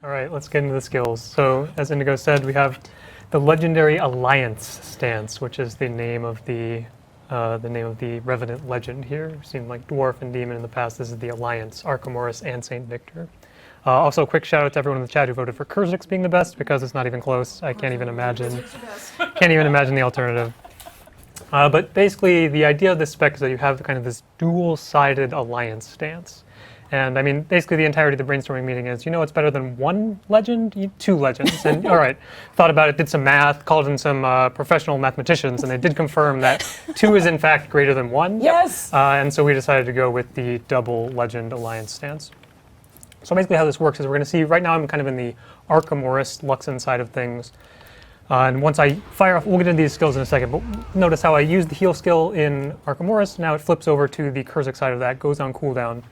All right, let's get into the skills. So, as Indigo said, we have the legendary Alliance stance, which is the name of the Revenant legend here. We've seen like Dwarf and Demon in the past. This is the Alliance, Archimorus and Saint Victor. Also, a quick shout out to everyone in the chat who voted for Kurzix being the best, because it's not even close. I can't even imagine the alternative. But basically, the idea of this spec is that you have kind of this dual-sided Alliance stance. And I mean, basically the entirety of the brainstorming meeting is, it's better than one legend, two legends. And all right, thought about it, did some math, called in some professional mathematicians, and they did confirm that two is in fact greater than one. Yes! And so we decided to go with the double legend Alliance stance. So basically how this works is we're going to see, right now I'm kind of in the Archimorus Luxon side of things. And once I fire off, we'll get into these skills in a second, but notice how I use the heal skill in Archimorus, now it flips over to the Kurzix side of that, goes on cooldown.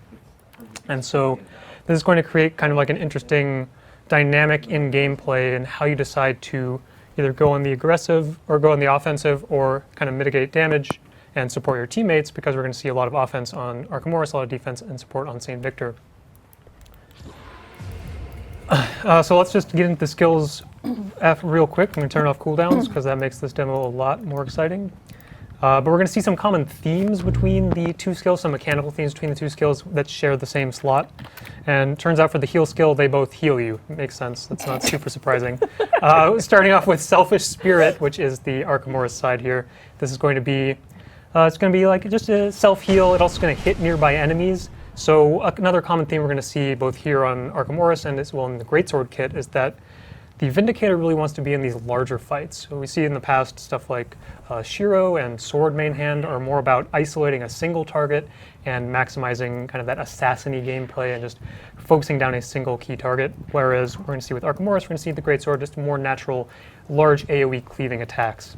And so this is going to create kind of like an interesting dynamic in gameplay and how you decide to either go on the aggressive or go on the offensive or kind of mitigate damage and support your teammates, because we're going to see a lot of offense on Archimorus, a lot of defense and support on Saint Victor. So let's just get into the skills real quick. I'm going to turn off cooldowns because that makes this demo a lot more exciting. But we're going to see some common themes between the two skills, some mechanical themes between the two skills that share the same slot. And turns out for the heal skill, they both heal you. Makes sense. That's not super surprising. Starting off with Selfless Spirit, which is the Archimorus side here. This is going to be, it's going to be like just a self-heal. It's also going to hit nearby enemies. So another common theme we're going to see both here on Archimorus and as well in the Greatsword kit is that the Vindicator really wants to be in these larger fights. So we see in the past stuff like Shiro and Sword Main Hand are more about isolating a single target and maximizing kind of that assassin-y gameplay and just focusing down a single key target. Whereas we're going to see with Archimorus, we're going to see the Greatsword just more natural, large AoE cleaving attacks.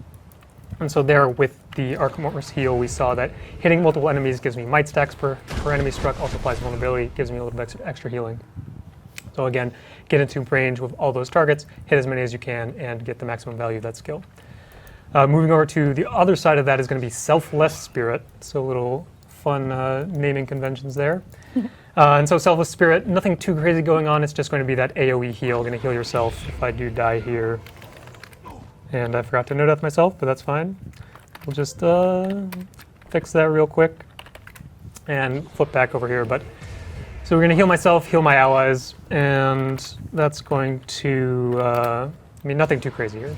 And so there with the Archimorus heal, we saw that hitting multiple enemies gives me might stacks per enemy struck, also applies vulnerability, gives me a little bit extra healing. So again, get into range with all those targets, hit as many as you can, and get the maximum value of that skill. Moving over to the other side of that is going to be Selfless Spirit. So a little fun naming conventions there. And so Selfless Spirit, nothing too crazy going on. It's just going to be that AoE heal. Going to heal yourself if I do die here. And I forgot to no death myself, but that's fine. We'll just fix that real quick and flip back over here. So we're going to heal myself, heal my allies, and that's going to, nothing too crazy here.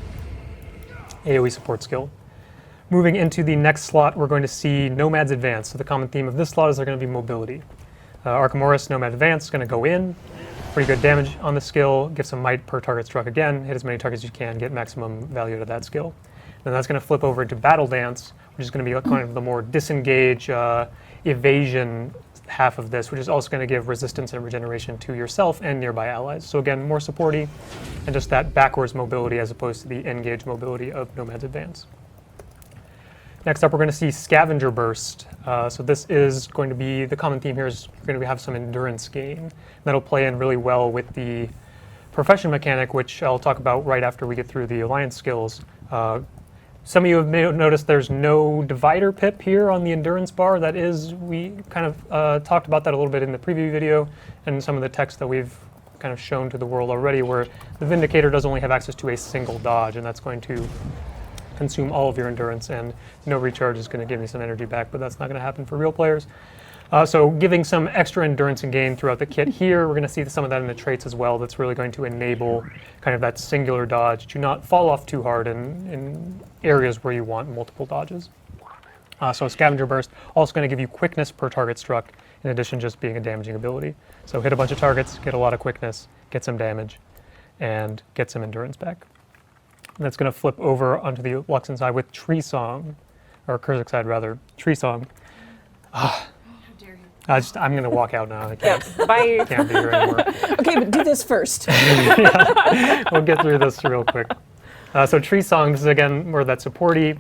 AoE support skill. Moving into the next slot, we're going to see Nomads Advance. So the common theme of this slot is they're going to be mobility. Archimorus, Nomad Advance is going to go in, pretty good damage on the skill, give some might per target struck again, hit as many targets as you can, get maximum value out of that skill. Then that's going to flip over into Battle Dance, which is going to be kind of the more disengage, evasion half of this, which is also going to give resistance and regeneration to yourself and nearby allies. So again, more supporty and just that backwards mobility as opposed to the engage mobility of Nomads Advance. Next up, we're going to see Scavenger Burst. So this is going to be, the common theme here is you're going to have some endurance gain. That'll play in really well with the profession mechanic, which I'll talk about right after we get through the alliance skills. Some of you may have noticed there's no divider pip here on the endurance bar. That is, we kind of talked about that a little bit in the preview video and some of the text that we've kind of shown to the world already, where the Vindicator does only have access to a single dodge, and that's going to consume all of your endurance, and no recharge is going to give me some energy back, but that's not going to happen for real players. So giving some extra endurance and gain throughout the kit here. We're going to see some of that in the traits as well. That's really going to enable kind of that singular dodge to not fall off too hard in areas where you want multiple dodges. So Scavenger Burst also going to give you quickness per target struck, in addition to just being a damaging ability. So hit a bunch of targets, get a lot of quickness, get some damage, and get some endurance back. And that's going to flip over onto the Luxon side with Tree Song, or Kurzix side rather, Tree Song. I'm going to walk out now. I can't, Bye. Can't be here anymore. Okay, but do this first. Yeah, we'll get through this real quick. So Tree Song, this is again more that supporty,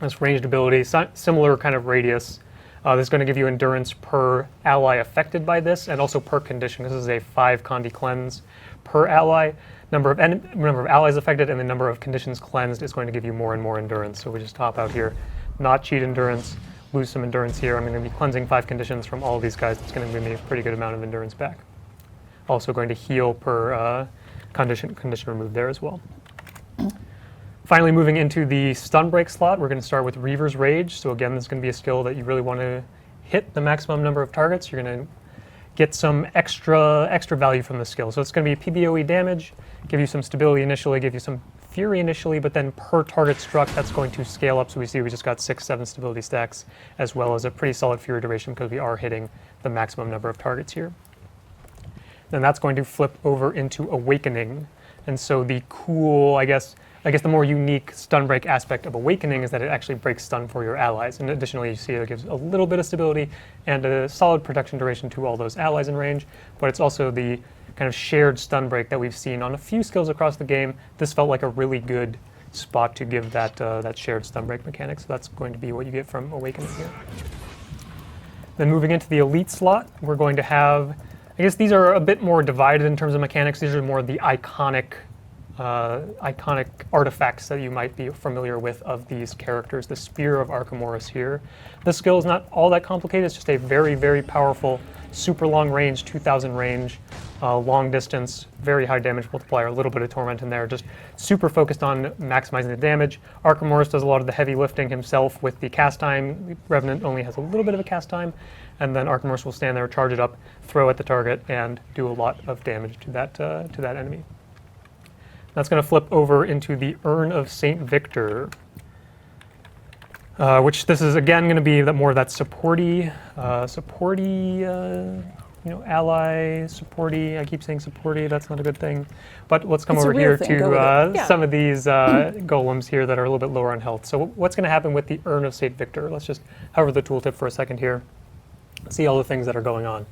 this ranged ability, similar kind of radius. This is going to give you endurance per ally affected by this, and also per condition. This is a 5 Condi cleanse per ally. Number of allies affected and the number of conditions cleansed is going to give you more and more endurance. So we just hop out here, not cheat endurance, lose some endurance here. I'm going to be cleansing 5 conditions from all of these guys. It's going to give me a pretty good amount of endurance back. also going to heal per condition removed there as well. Finally, moving into the stun break slot, we're going to start with Reavers Rage. So again, this is going to be a skill that you really want to hit the maximum number of targets. You're going to get some extra value from the skill. So it's going to be PBOE damage, give you some stability initially, give you some fury initially, but then per target struck, that's going to scale up. So we see we just got 6-7 stability stacks, as well as a pretty solid fury duration because we are hitting the maximum number of targets here. Then that's going to flip over into Awakening. And so the cool, I guess the more unique stun break aspect of Awakening is that it actually breaks stun for your allies. And additionally, you see it gives a little bit of stability and a solid protection duration to all those allies in range, but it's also the kind of shared stun break that we've seen on a few skills across the game. This felt like a really good spot to give that shared stun break mechanic, so that's going to be what you get from Awakening here. Then moving into the Elite slot, we're going to have, I guess these are a bit more divided in terms of mechanics. These are more the iconic artifacts that you might be familiar with of these characters. The Spear of Archimedes here. This skill is not all that complicated. It's just a very, very powerful, super long range, 2,000 range, long distance, very high damage multiplier, a little bit of torment in there, just super focused on maximizing the damage. Archimedes does a lot of the heavy lifting himself with the cast time. Revenant only has a little bit of a cast time, and then Archimedes will stand there, charge it up, throw at the target, and do a lot of damage to that enemy. That's going to flip over into the Urn of St. Victor, which this is again going to be more of that supporty, ally supporty. I keep saying supporty. That's not a good thing. But let's come over here to some of these golems here that are a little bit lower on health. So what's going to happen with the Urn of St. Victor? Let's just hover the tooltip for a second here. See all the things that are going on.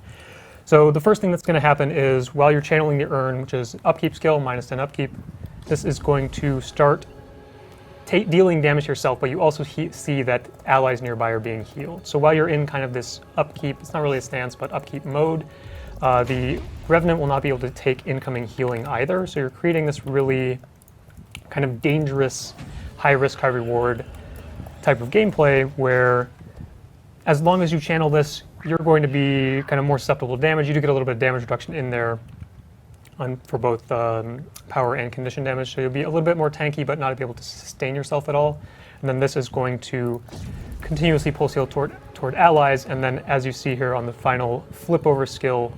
So the first thing that's going to happen is while you're channeling the urn, which is upkeep skill, -10 upkeep, this is going to start dealing damage to yourself, but you also see that allies nearby are being healed. So while you're in kind of this upkeep, it's not really a stance, but upkeep mode, the Revenant will not be able to take incoming healing either. So you're creating this really kind of dangerous, high risk, high reward type of gameplay where as long as you channel this, you're going to be kind of more susceptible to damage. You do get a little bit of damage reduction in there for both power and condition damage, so you'll be a little bit more tanky but not be able to sustain yourself at all. And then this is going to continuously pulse heal toward allies, and then as you see here on the final flip over skill,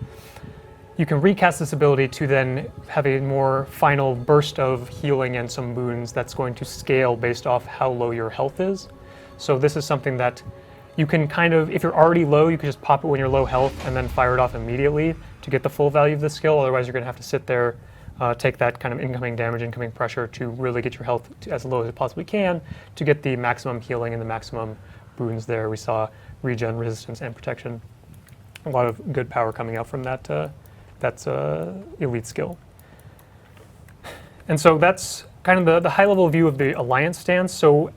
you can recast this ability to then have a more final burst of healing and some boons that's going to scale based off how low your health is. So this is something that you can kind of, if you're already low, you can just pop it when you're low health and then fire it off immediately to get the full value of the skill. Otherwise, you're going to have to sit there, take that kind of incoming damage, incoming pressure to really get your health to as low as it possibly can to get the maximum healing and the maximum boons there. We saw regen, resistance, and protection. A lot of good power coming out from that elite skill. And so that's kind of the high-level view of the Alliance stance. So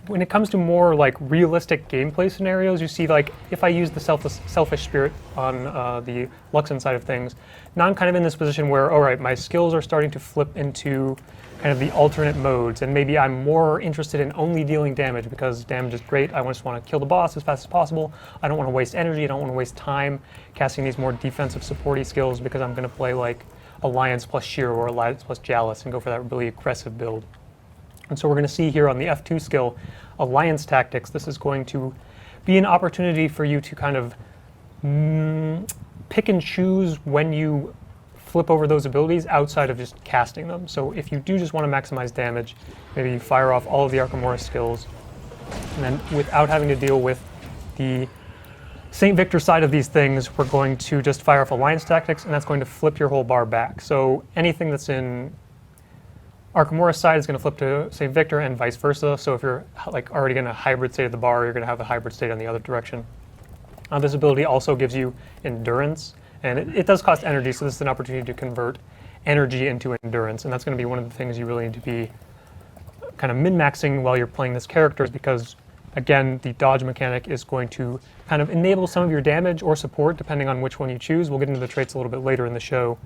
when it comes to more like realistic gameplay scenarios, you see like if I use the Selfish Spirit on the Luxon side of things, now I'm kind of in this position where, all right, my skills are starting to flip into kind of the alternate modes, and maybe I'm more interested in only dealing damage because damage is great. I just want to kill the boss as fast as possible. I don't want to waste energy. I don't want to waste time casting these more defensive supporty skills because I'm going to play like Alliance plus Sheer or Alliance plus Jalis and go for that really aggressive build. And so we're going to see here on the F2 skill, Alliance Tactics, this is going to be an opportunity for you to kind of pick and choose when you flip over those abilities outside of just casting them. So if you do just want to maximize damage, maybe you fire off all of the Archimedes skills, and then without having to deal with the St. Victor side of these things, we're going to just fire off Alliance Tactics, and that's going to flip your whole bar back. So anything that's in Archimedes side is going to flip to St. Victor and vice versa. So if you're like already in a hybrid state of the bar, you're going to have a hybrid state on the other direction. This ability also gives you endurance, and it does cost energy, so this is an opportunity to convert energy into endurance, and that's going to be one of the things you really need to be kind of min-maxing while you're playing this character, because again, the dodge mechanic is going to kind of enable some of your damage or support depending on which one you choose. We'll get into the traits a little bit later in the show.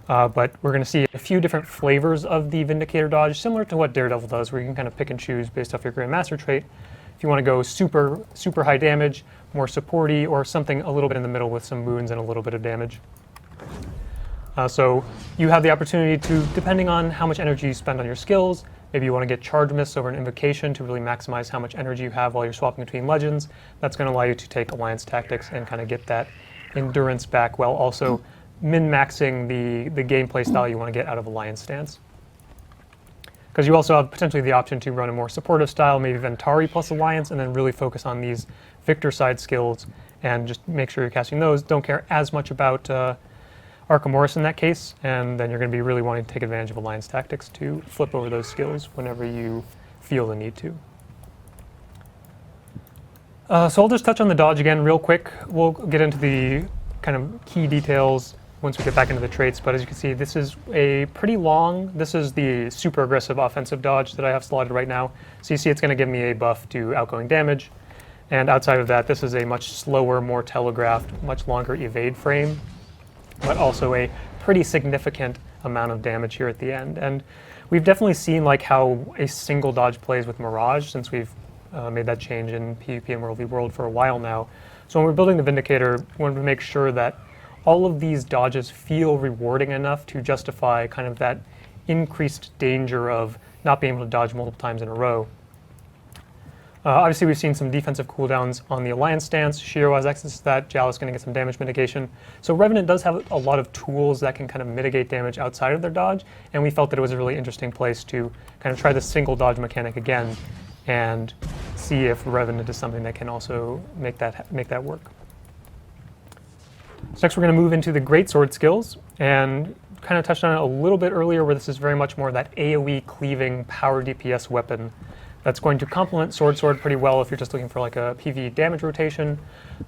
But we're going to see a few different flavors of the Vindicator dodge, similar to what Daredevil does, where you can kind of pick and choose based off your Grandmaster trait. If you want to go super high damage, more supporty, or something a little bit in the middle with some boons and a little bit of damage. So you have the opportunity to, depending on how much energy you spend on your skills, maybe you want to get charge miss over an invocation to really maximize how much energy you have while you're swapping between legends. That's going to allow you to take alliance tactics and kind of get that endurance back while also min-maxing the gameplay style you want to get out of alliance stance. Because you also have potentially the option to run a more supportive style, maybe Ventari plus alliance, and then really focus on these victor side skills and just make sure you're casting those. Don't care as much about Archimedes in that case, and then you're going to be really wanting to take advantage of alliance tactics to flip over those skills whenever you feel the need to. So I'll just touch on the dodge again real quick. We'll get into the kind of key details once we get back into the traits, but as you can see, this is a pretty long, this is the super aggressive offensive dodge that I have slotted right now. So you see it's going to give me a buff to outgoing damage, and outside of that, this is a much slower, more telegraphed, much longer evade frame, but also a pretty significant amount of damage here at the end. And we've definitely seen like how a single dodge plays with Mirage since we've made that change in PvP and World v World for a while now. So when we're building the Vindicator, we want to make sure that all of these dodges feel rewarding enough to justify kind of that increased danger of not being able to dodge multiple times in a row. Obviously, we've seen some defensive cooldowns on the Alliance stance. Shiro has access to that. Jal is going to get some damage mitigation. So Revenant does have a lot of tools that can kind of mitigate damage outside of their dodge, and we felt that it was a really interesting place to kind of try the single dodge mechanic again and see if Revenant is something that can also make that work. So next we're going to move into the Greatsword skills, and kind of touched on it a little bit earlier where this is very much more that AoE cleaving power DPS weapon that's going to complement Sword pretty well if you're just looking for like a PvE damage rotation,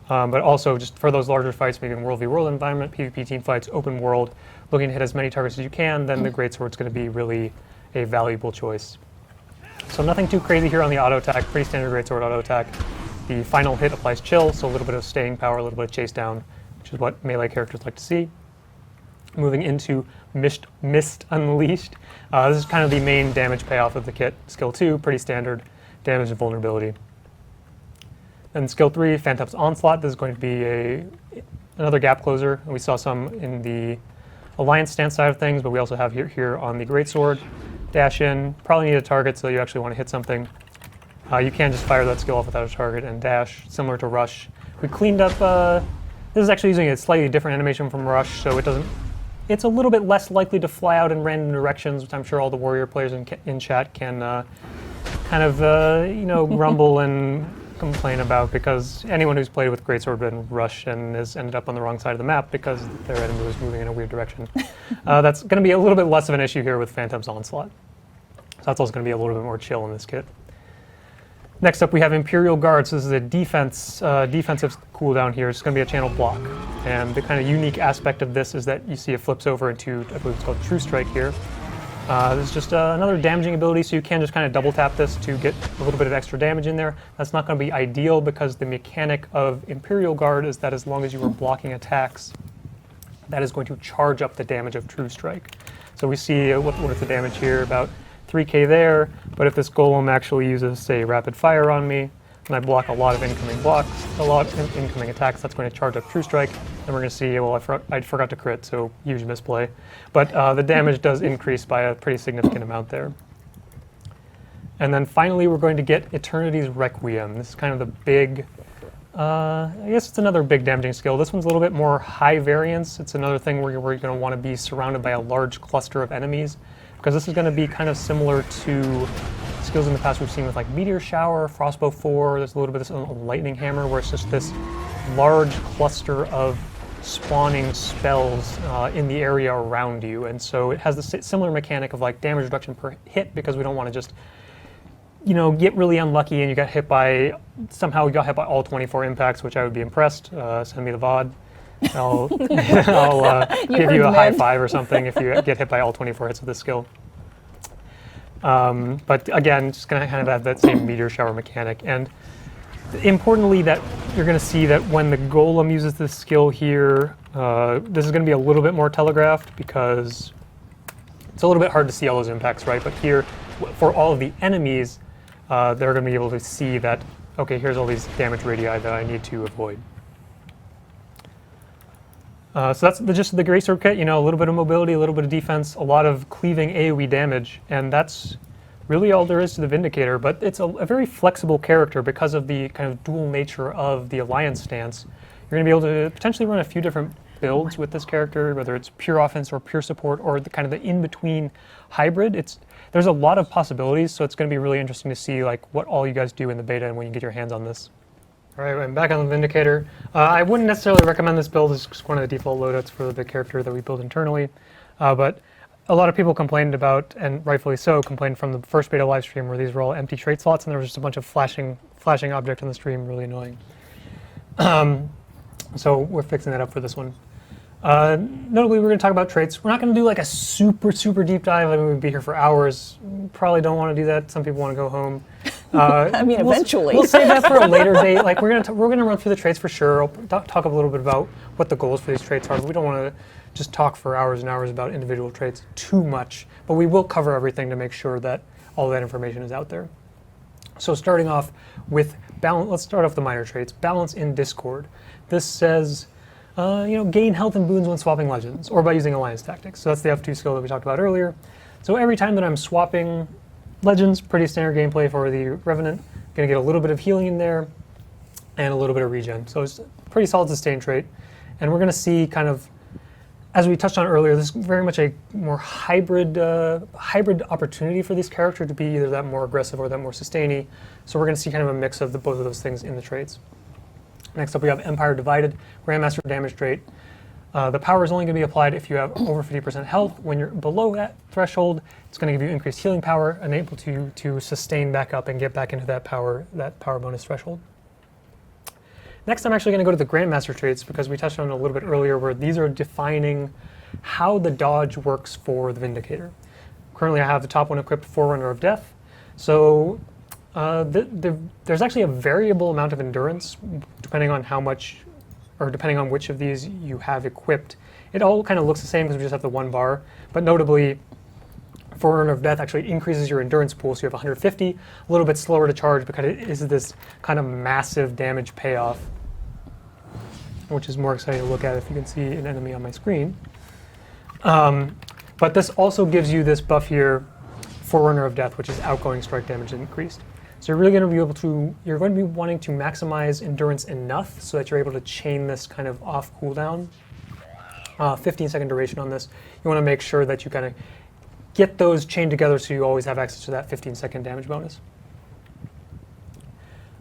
but also just for those larger fights, maybe in World v World environment, PvP team fights, open world, looking to hit as many targets as you can, then the Greatsword's going to be really a valuable choice. So nothing too crazy here on the auto attack, pretty standard Greatsword auto attack. The final hit applies chill, so a little bit of staying power, a little bit of chase down, which is what melee characters like to see. Moving into Mist Unleashed. This is kind of the main damage payoff of the kit. Skill 2, pretty standard damage and vulnerability. And skill 3, Phantom's Onslaught. This is going to be another gap closer. We saw some in the Alliance stance side of things, but we also have here on the Greatsword. Dash in, probably need a target, so you actually want to hit something. You can just fire that skill off without a target and dash, similar to Rush. We cleaned up, this is actually using a slightly different animation from Rush, so it's a little bit less likely to fly out in random directions, which I'm sure all the Warrior players in chat can kind of, grumble and complain about, because anyone who's played with Greatsword and Rush and has ended up on the wrong side of the map because their enemy was moving in a weird direction. That's going to be a little bit less of an issue here with Phantom's Onslaught. So that's also going to be a little bit more chill in this kit. Next up, we have Imperial Guards. This is a defensive cooldown here. It's going to be a channel block. And the kind of unique aspect of this is that you see it flips over into, I believe it's called True Strike here. This is just another damaging ability, so you can just kind of double tap this to get a little bit of extra damage in there. That's not going to be ideal because the mechanic of Imperial Guard is that as long as you are blocking attacks, that is going to charge up the damage of True Strike. So we see what is the damage here, about 3k there, but if this golem actually uses, say, rapid fire on me, and I block a lot of incoming blocks, a lot of incoming attacks, that's going to charge up True Strike, and we're going to see, well, I forgot to crit, so huge misplay. But the damage does increase by a pretty significant amount there. And then finally, we're going to get Eternity's Requiem. This is kind of the big, I guess it's another big damaging skill. This one's a little bit more high variance. It's another thing where you're going to want to be surrounded by a large cluster of enemies, because this is going to be kind of similar to skills in the past we've seen with like Meteor Shower, Frostbow 4, there's a little bit of this Lightning Hammer where it's just this large cluster of spawning spells in the area around you. And so it has the similar mechanic of like damage reduction per hit, because we don't want to just, get really unlucky and somehow you got hit by all 24 impacts, which I would be impressed. Send me the VOD. I'll give you a high five or something if you get hit by all 24 hits with this skill. But again, just going to kind of have that same Meteor Shower mechanic. And importantly, that you're going to see that when the Golem uses this skill here, this is going to be a little bit more telegraphed because it's a little bit hard to see all those impacts, right? But here, for all of the enemies, they're going to be able to see that, okay, here's all these damage radii that I need to avoid. So that's just the Greatsword kit, a little bit of mobility, a little bit of defense, a lot of cleaving AoE damage, and that's really all there is to the Vindicator, but it's a very flexible character because of the kind of dual nature of the Alliance stance. You're going to be able to potentially run a few different builds with this character, whether it's pure offense or pure support or the kind of the in-between hybrid. There's a lot of possibilities, so it's going to be really interesting to see like what all you guys do in the beta and when you get your hands on this. All right, I'm back on the Vindicator. I wouldn't necessarily recommend this build. It's just one of the default loadouts for the character that we build internally, but a lot of people complained about, and rightfully so, complained from the first beta live stream where these were all empty trait slots and there was just a bunch of flashing object on the stream, really annoying. So we're fixing that up for this one. Notably, we're going to talk about traits. We're not going to do like a super deep dive. I mean, we'd be here for hours. Probably don't want to do that. Some people want to go home. I mean, eventually. We'll save that for a later date. Like we're gonna run through the traits for sure. I'll talk a little bit about what the goals for these traits are. But we don't want to just talk for hours and hours about individual traits too much. But we will cover everything to make sure that all that information is out there. So starting off with balance. Let's start off with the minor traits. Balance in Discord. This says, gain health and boons when swapping legends, or by using alliance tactics. So that's the F2 skill that we talked about earlier. So every time that I'm swapping legends, pretty standard gameplay for the Revenant. Going to get a little bit of healing in there, and a little bit of regen. So it's a pretty solid sustain trait. And we're going to see kind of, as we touched on earlier, this is very much a more hybrid opportunity for this character to be either that more aggressive or that more sustainy. So we're going to see kind of a mix of both of those things in the traits. Next up we have Empire Divided, Grandmaster damage trait. The power is only going to be applied if you have over 50% health. When you're below that threshold, it's going to give you increased healing power, enable you to sustain back up and get back into that power bonus threshold. Next, I'm actually going to go to the Grandmaster traits because we touched on it a little bit earlier, where these are defining how the dodge works for the Vindicator. Currently, I have the top one equipped, Forerunner of Death. So there's actually a variable amount of endurance depending on how much, or depending on which of these you have equipped. It all kind of looks the same because we just have the one bar, but notably, Forerunner of Death actually increases your endurance pool, so you have 150, a little bit slower to charge because it is this kind of massive damage payoff, which is more exciting to look at if you can see an enemy on my screen. But this also gives you this buff here, Forerunner of Death, which is outgoing strike damage increased. So you're really going to be wanting to maximize endurance enough so that you're able to chain this kind of off cooldown. 15-second duration on this. You want to make sure that you kind of get those chained together so you always have access to that 15-second damage bonus.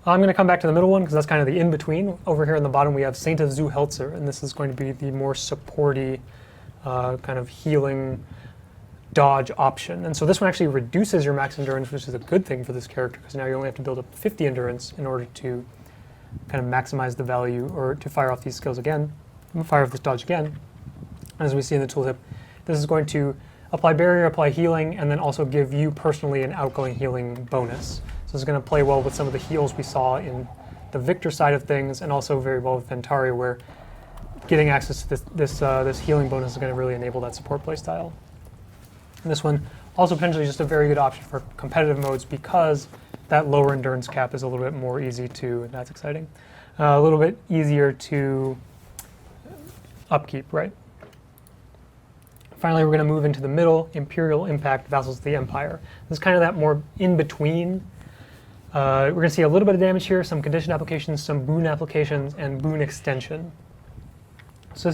I'm going to come back to the middle one because that's kind of the in-between. Over here on the bottom we have Saint of Zuhelzer, and this is going to be the more supporty kind of healing dodge option. And so this one actually reduces your max endurance, which is a good thing for this character because now you only have to build up 50 endurance in order to kind of maximize the value, or to fire off these skills again, fire off this dodge again. As we see in the tooltip, this is going to apply barrier, apply healing, and then also give you personally an outgoing healing bonus. So it's going to play well with some of the heals we saw in the Victor side of things, and also very well with Ventaria, where getting access to this healing bonus is going to really enable that support playstyle. And this one also potentially just a very good option for competitive modes because that lower endurance cap is a little bit more easy to, and that's exciting, a little bit easier to upkeep, right? Finally, we're going to move into the middle, Imperial Impact, Vassals of the Empire. This is kind of that more in-between. We're going to see a little bit of damage here, some condition applications, some boon applications, and boon extension. So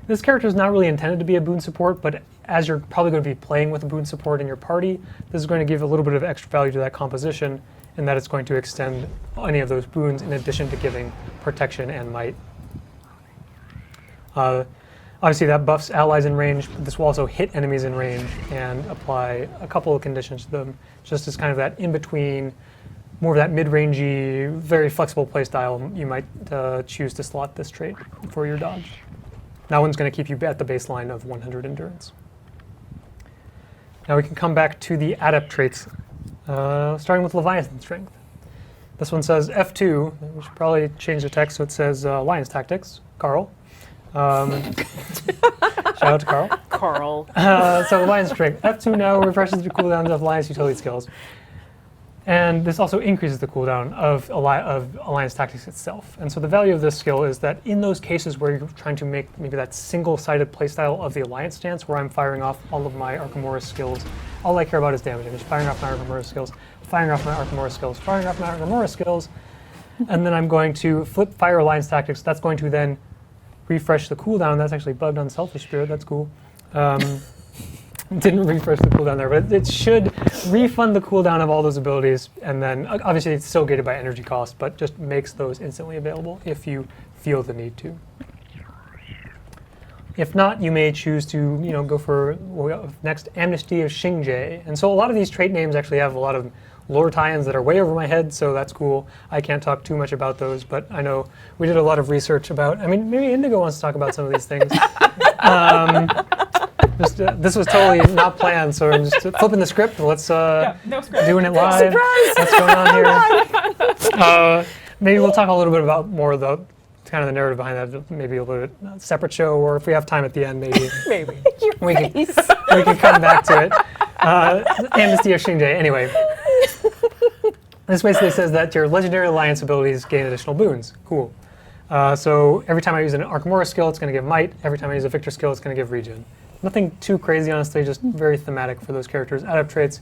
this character is not really intended to be a boon support, but as you're probably going to be playing with a boon support in your party, this is going to give a little bit of extra value to that composition, in that it's going to extend any of those boons in addition to giving protection and might. Obviously that buffs allies in range, but this will also hit enemies in range and apply a couple of conditions to them, just as kind of that in-between, more of that mid-rangey, very flexible playstyle. You might choose to slot this trait for your dodge. That one's going to keep you at the baseline of 100 endurance. Now we can come back to the adept traits, starting with Leviathan Strength. This one says F2. We should probably change the text so it says Alliance Tactics, Carl. Shout out to Carl. Carl. So Alliance Strength. F2 now refreshes the cooldowns of Alliance utility skills. And this also increases the cooldown of Alliance Tactics itself. And so the value of this skill is that in those cases where you're trying to make maybe that single-sided playstyle of the Alliance stance, where I'm firing off all of my Archimedes skills, all I care about is damage. I'm just firing off my Archimedes skills, firing off my Archimedes skills, firing off my Archimedes skills, and then I'm going to flip Fire Alliance Tactics. That's going to then refresh the cooldown. That's actually bugged on Selfless Spirit. That's cool. Didn't refresh the cooldown there, but it should refund the cooldown of all those abilities, and then obviously it's still gated by energy cost, but just makes those instantly available if you feel the need to. If not, you may choose to go for next Amnesty of Xingje. And so a lot of these trait names actually have a lot of lore tie-ins that are way over my head, so that's cool. I can't talk too much about those, but I know we did a lot of research about, maybe Indigo wants to talk about some of these things. This was totally not planned, so I'm just flipping the script. Let's no script. Doing it live. Surprise! What's going on here? Maybe we'll talk a little bit about more of the kind of the narrative behind that. Maybe a little bit separate show, or if we have time at the end, maybe we can come back to it. Amnesty of Xingje. Anyway, this basically says that your Legendary Alliance abilities gain additional boons. Cool. So every time I use an Archimedes skill, it's going to give Might. Every time I use a Victor skill, it's going to give Regen. Nothing too crazy, honestly, just very thematic for those characters. Adept traits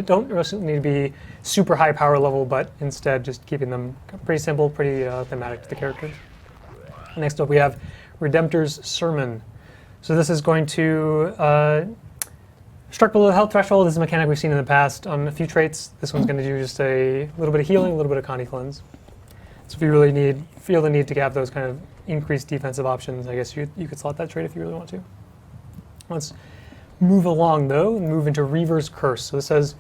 don't necessarily need to be super high power level, but instead just keeping them pretty simple, pretty thematic to the characters. Next up, we have Redemptor's Sermon. So this is going to struck below the health threshold. This is a mechanic we've seen in the past on a few traits. This one's going to do just a little bit of healing, a little bit of Connie Cleanse. So if you really feel the need to have those kind of increased defensive options, I guess you could slot that trait if you really want to. Let's move along, though, and move into Reavers Curse. So this says,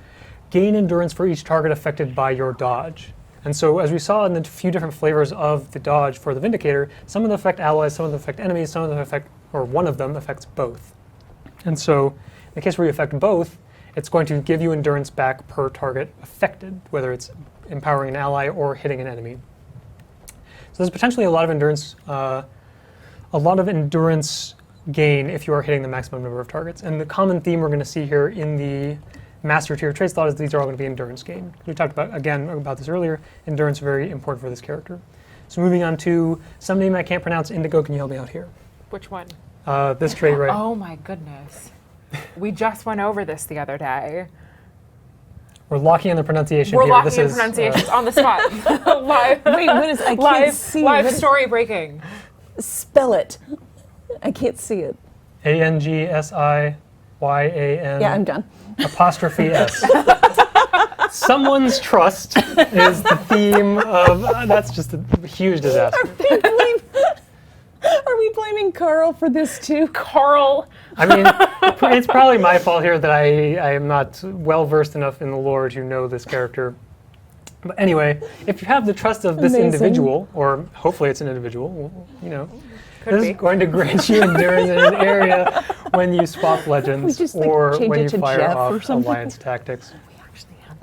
gain endurance for each target affected by your dodge. And so as we saw in the few different flavors of the dodge for the Vindicator, some of them affect allies, some of them affect enemies, some of them affect, or one of them affects both. And so in the case where you affect both, it's going to give you endurance back per target affected, whether it's empowering an ally or hitting an enemy. So there's potentially a lot of endurance gain if you are hitting the maximum number of targets. And the common theme we're going to see here in the Master Tier trait slot is these are all going to be endurance gain. We talked about this earlier. Endurance is very important for this character. So moving on to some name I can't pronounce. Indigo, can you help me out here? Which one? This trait right. Oh my goodness. We just went over this the other day. We're locking in the pronunciation We're here. locking in pronunciations on the spot. Live. Wait, what is? I can't see. Live story breaking. Spell it. I can't see it. ANGSIYAN. Yeah, I'm done. Apostrophe S. Someone's trust is the theme of. That's just a huge disaster. Are we blaming Carl for this too? Carl. I mean, it's probably my fault here that I am not well versed enough in the lore to know this character. But anyway, if you have the trust of this individual, or hopefully it's an individual, this is going to grant you endurance in an area when you swap legends or when you fire off alliance tactics.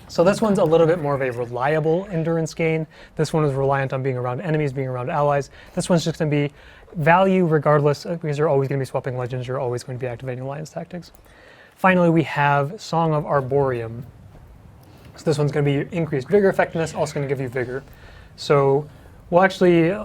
So this one's a little bit more of a reliable endurance gain. This one is reliant on being around enemies, being around allies. This one's just going to be value regardless, because you're always going to be swapping legends, you're always going to be activating alliance tactics. Finally, we have Song of Arborium. So this one's going to be increased vigor effectiveness, also going to give you vigor. So we'll actually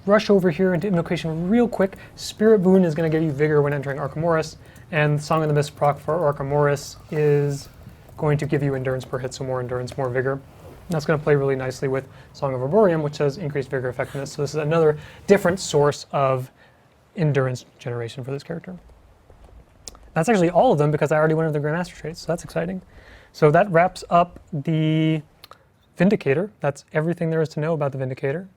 rush over here into Invocation real quick. Spirit Boon is going to give you vigor when entering Archimedes, and Song of the Mist proc for Archimedes is going to give you endurance per hit, so more endurance, more vigor. And that's going to play really nicely with Song of Arborium, which has increased vigor effectiveness. So this is another different source of endurance generation for this character. That's actually all of them because I already went over the Grandmaster traits, so that's exciting. So that wraps up the Vindicator. That's everything there is to know about the Vindicator.